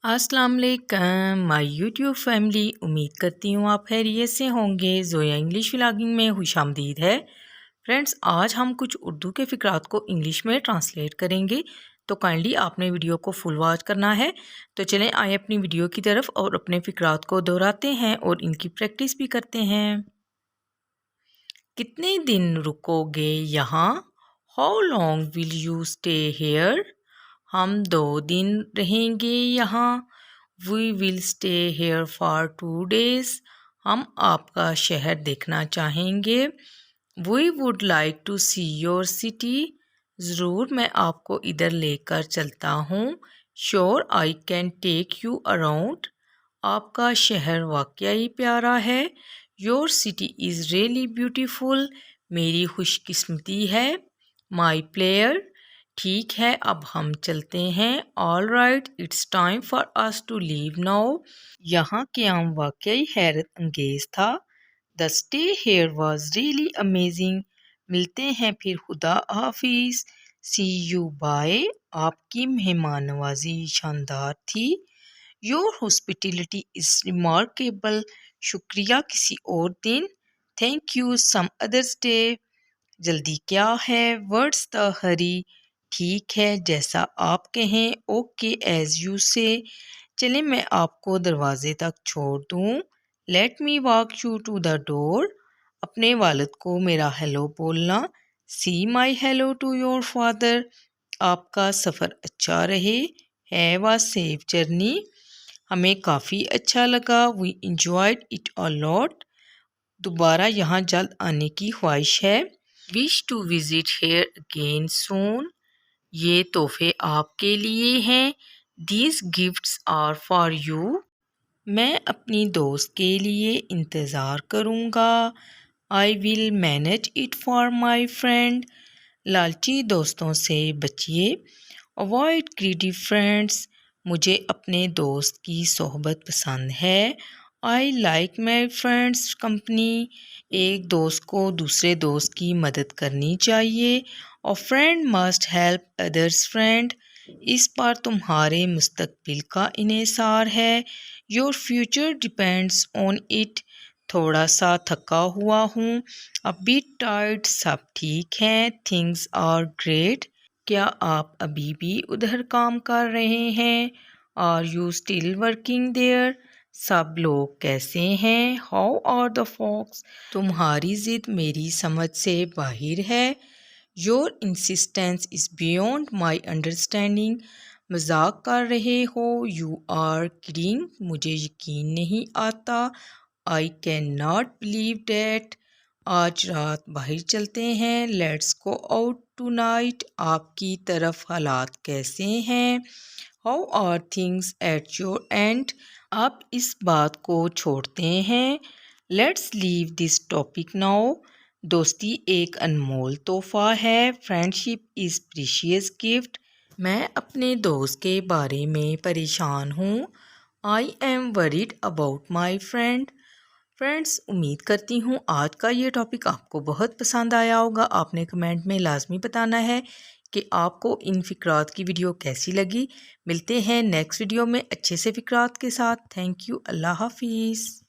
अस्सलाम वालेकुम my YouTube family. उम्मीद करती हूँ आप खैरियत से होंगे। ज़ोया इंग्लिश व्लॉगिंग में खुशामदीद है। फ्रेंड्स, आज हम कुछ उर्दू के फ़िक्रात को इंग्लिश में ट्रांसलेट करेंगे, तो काइंडली आपने वीडियो को फुल वॉच करना है। तो चलें आए अपनी वीडियो की तरफ और अपने फ़िक्रात को दोहराते हैं और इनकी प्रैक्टिस भी करते हैं। कितने दिन रुकोगे यहाँ? How long will you stay here? हम 2 दिन रहेंगे यहाँ। We will stay here for 2 days। हम आपका शहर देखना चाहेंगे। We would like to see your city. ज़रूर मैं आपको इधर लेकर चलता हूँ। Sure I can take you around. आपका शहर वाकई प्यारा है। Your city is really beautiful. मेरी खुशकिस्मती है। My pleasure. ठीक है, अब हम चलते हैं। All right, it's time for us to leave now. यहाँ क़याम वाकई हैरत अंगेज था। The stay here was really amazing. मिलते हैं फिर, खुदा हाफिज। सी यू बाय। आपकी मेहमान नवाजी शानदार थी। Your hospitality is remarkable. शुक्रिया किसी और दिन। Thank you some others day. जल्दी क्या है? What's the hurry. ठीक है, जैसा आप कहें। ओके एज यू से। चलें मैं आपको दरवाजे तक छोड़ दूँ। Let me walk you to the door. अपने वालिद को मेरा हेलो बोलना। Say my hello to your father. आपका सफ़र अच्छा रहे। Have a safe journey. हमें काफ़ी अच्छा लगा। We enjoyed it a lot. दोबारा यहाँ जल्द आने की ख्वाहिश है। Wish to visit here again soon. ये तोहफे आपके लिए हैं। These gifts are for you. मैं अपनी दोस्त के लिए इंतज़ार करूँगा। आई will manage it for my friend. लालची दोस्तों से बचिए। Avoid greedy friends. मुझे अपने दोस्त की सोहबत पसंद है। I like my friend's company. एक दोस्त को दूसरे दोस्त की मदद करनी चाहिए। A friend must help others friend. इस पर तुम्हारे मुस्तकबिल का इन्हिसार है। Your future depends on it. थोड़ा सा थका हुआ हूँ। A bit tired. सब ठीक हैं। Things are great. क्या आप अभी भी उधर काम कर रहे हैं? Are you still working there? सब लोग कैसे हैं? How are the folks? तुम्हारी जिद मेरी समझ से बाहर है। Your insistence is beyond my understanding. मजाक कर रहे हो? You are kidding. मुझे यकीन नहीं आता। I can not believe that. आज रात बाहर चलते हैं। Let's go out tonight. आपकी तरफ हालात कैसे हैं? How are things at your end? आप इस बात को छोड़ते हैं। Let's leave this topic now. दोस्ती एक अनमोल तोहफा है। Friendship is precious gift. मैं अपने दोस्त के बारे में परेशान हूँ। I am worried about my friend. Friends, उम्मीद करती हूँ आज का ये टॉपिक आपको बहुत पसंद आया होगा। आपने कमेंट में लाजमी बताना है कि आपको इन फ़िक्रात की वीडियो कैसी लगी। मिलते हैं नेक्स्ट वीडियो में अच्छे से फ़िक्रात के साथ। Thank you. अल्लाह हाफिज़।